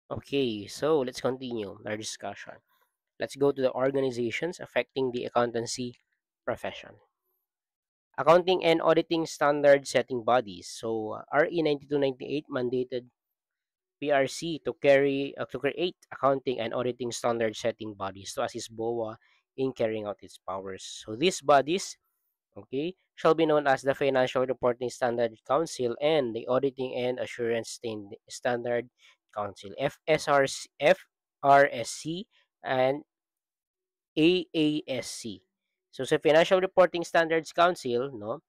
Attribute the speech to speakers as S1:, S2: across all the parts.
S1: Okay, so let's continue our discussion. Let's go to the organizations affecting the accountancy profession. Accounting and auditing standard setting bodies. So RE 9298 mandated PRC to create accounting and auditing standard setting bodies to assist BOA in carrying out its powers. So these bodies, okay, shall be known as the Financial Reporting Standard Council and the Auditing and Assurance Standard Council, FRSC, and AASC. So sa Financial Reporting Standards Council, no,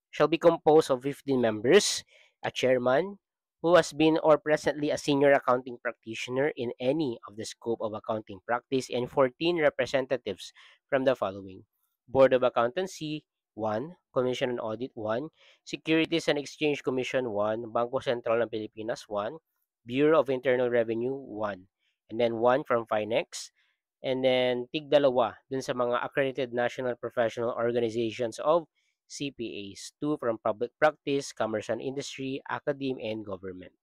S1: shall be composed of 15 members, a chairman, who has been or presently a senior accounting practitioner in any of the scope of accounting practice, and 14 representatives from the following: Board of Accountancy, 1; Commission on Audit, 1; Securities and Exchange Commission, 1; Bangko Sentral ng Pilipinas, 1; Bureau of Internal Revenue, 1; and then 1 from Finex, and then tig-dalawa dun sa mga accredited national professional organizations of CPAs, 2 from public practice, commerce and industry, academe, and government.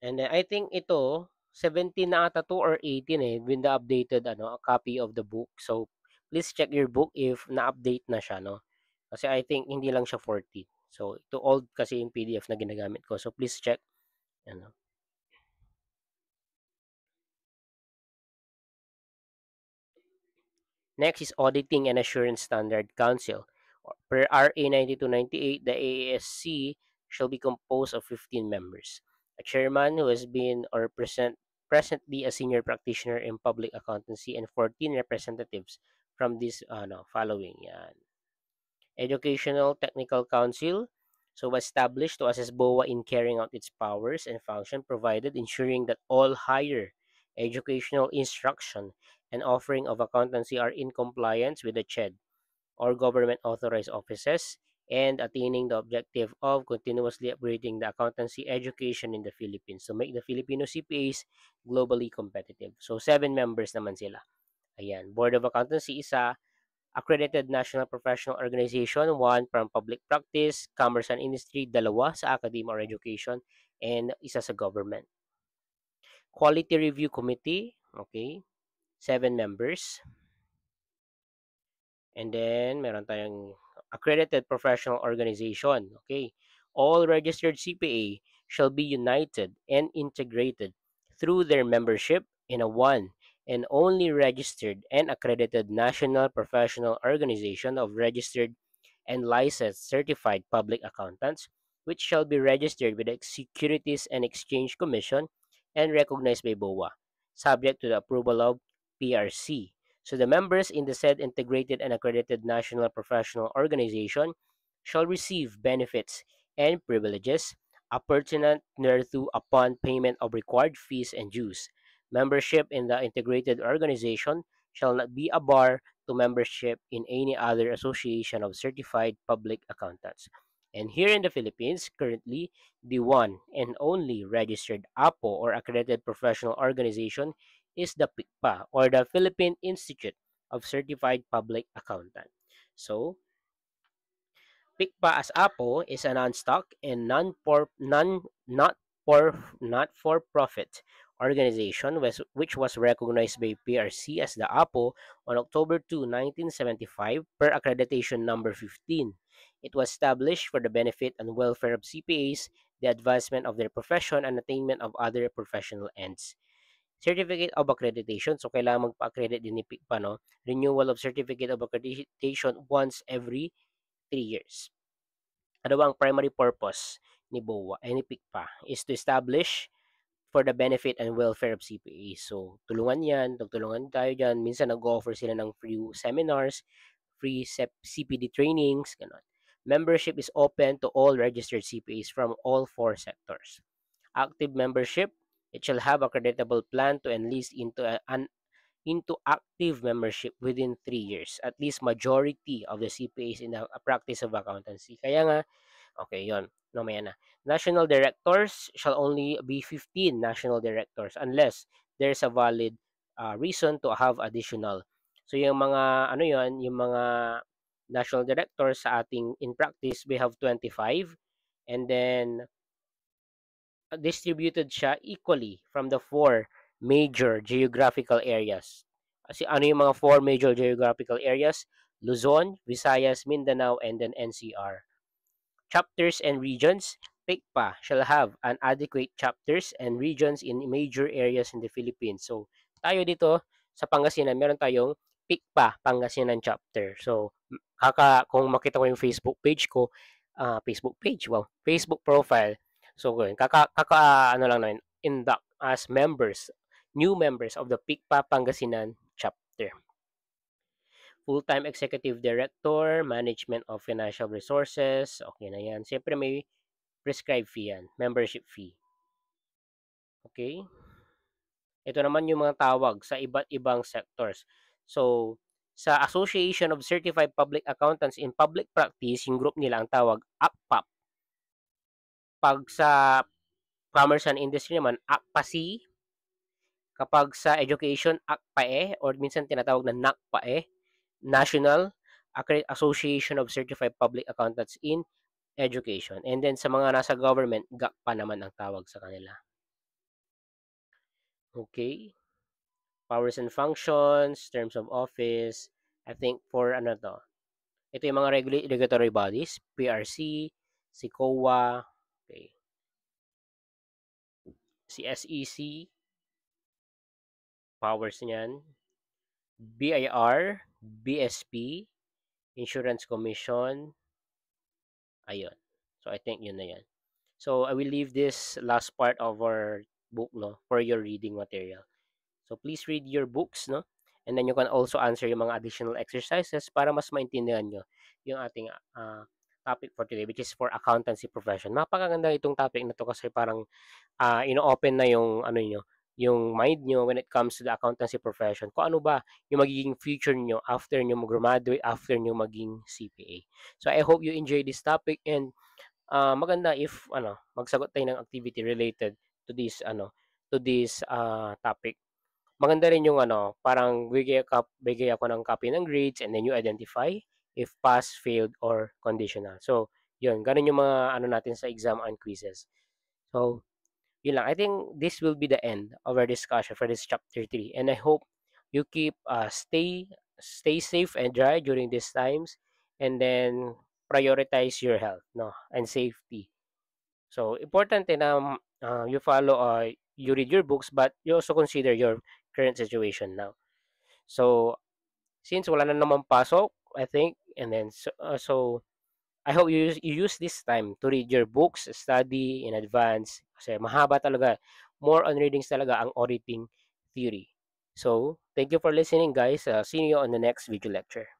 S1: And then I think ito, 17 na ata to or 18 with the updated a copy of the book. So please check your book if na-update na siya, no? Kasi I think hindi lang siya 14. So ito old kasi yung PDF na ginagamit ko. So please check. Ano. Next is Auditing and Assurance Standard Council. Per RA 9298, the AASC shall be composed of 15 members. A chairman who has been or presently a senior practitioner in public accountancy, and 14 representatives from this following. Yan. Educational Technical Council, so established to assist BOA in carrying out its powers and function, provided ensuring that all higher educational instruction and offering of accountancy are in compliance with the CHED or government authorized offices, and attaining the objective of continuously upgrading the accountancy education in the Philippines to make the Filipino CPAs globally competitive. So 7 members naman sila. Ayan, Board of Accountancy isa, accredited national professional organization, 1 from public practice, commerce and industry, dalawa sa academia or education, and isa sa government. Quality Review Committee, okay, 7 members. And then, meron tayong accredited professional organization. Okay. All registered CPA shall be united and integrated through their membership in a one and only registered and accredited national professional organization of registered and licensed certified public accountants, which shall be registered with the Securities and Exchange Commission and recognized by BOA, subject to the approval of PRC. So the members in the said integrated and accredited national professional organization shall receive benefits and privileges appurtenant thereto upon payment of required fees and dues. Membership in the integrated organization shall not be a bar to membership in any other association of certified public accountants. And here in the Philippines, currently, the one and only registered APO or accredited professional organization is the PICPA or the Philippine Institute of Certified Public Accountant. So, PICPA as APO is a non-stock and not for profit organization which was recognized by PRC as the APO on October 2, 1975 per accreditation number 15. It was established for the benefit and welfare of CPAs, the advancement of their profession, and attainment of other professional ends. Certificate of Accreditation. So, kailangan magpa-accredit din ni PICPA, no? Renewal of Certificate of Accreditation once every 3 years. Ano ba ang primary purpose ni BOA ay ni PICPA is to establish for the benefit and welfare of CPAs. So, tulungan yan, tutulungan tayo dyan. Minsan nag-offer sila ng free seminars, free CPD trainings, gano'n. Membership is open to all registered CPAs from all 4 sectors. Active membership, it shall have a creditable plan to enlist into active membership within 3 years. At least majority of the CPAs in the practice of accountancy. Kaya nga, okay, yon. Mamaya na. National directors shall only be 15 national directors unless there's a valid reason to have additional. So yung mga ano yon, yung mga national directors sa ating in practice we have 25, and then distributed siya equally from the four major geographical areas. Kasi ano yung mga four major geographical areas? Luzon, Visayas, Mindanao, and then NCR. Chapters and regions. PICPA shall have an adequate chapters and regions in major areas in the Philippines. So, tayo dito sa Pangasinan, meron tayong PICPA Pangasinan chapter. So, kung makita ko yung Facebook page ko, Facebook profile. So, ano lang namin, induct as members, new members of the PICPA Pangasinan chapter. Full-time executive director, management of financial resources, okay na yan. Siyempre may prescribed fee yan, membership fee. Okay? Ito naman yung mga tawag sa iba't ibang sectors. So, sa Association of Certified Public Accountants in Public Practice, yung group nila ang tawag ACPAP. Pag sa Commerce and Industry naman, ACPAC. Kapag sa Education, ACPAE, or minsan tinatawag na NACPAE, National Association of Certified Public Accountants in Education. And then sa mga nasa government, GACPA naman ang tawag sa kanila. Okay. Powers and functions, terms of office. I think for ano to. Ito yung mga regulatory bodies, PRC, si COA, okay. Si SEC, powers niyan, BIR, BSP, Insurance Commission, ayun. So I think yun na yan. So I will leave this last part of our book, no, for your reading material. So please read your books, no? And then you can also answer yung mga additional exercises para mas maintindihan nyo yung ating topic for today, which is for accountancy profession. Napakaganda itong topic na to kasi parang ino-open na yung ano nyo, yung mind nyo when it comes to the accountancy profession. Kung ano ba yung magiging future nyo after nyo mag-graduate, after nyo maging CPA. So I hope you enjoy this topic, and maganda if magsagot tayo ng activity related to this topic. Maganda rin yung parang bigay ako ng copy ng grades, and then you identify if pass, failed, or conditional. So, yun, ganun yung mga natin sa exam and quizzes. So, yun lang. I think this will be the end of our discussion for this chapter 3. And I hope you keep stay safe and dry during these times, and then prioritize your health, no, and safety. So, important na you follow, you read your books, but you also consider your current situation now. So, since wala na naman pasok, I think, and then so I hope you use this time to read your books, study in advance, kasi mahaba talaga. More on readings talaga ang auditing theory. So, thank you for listening, guys. See you on the next video lecture.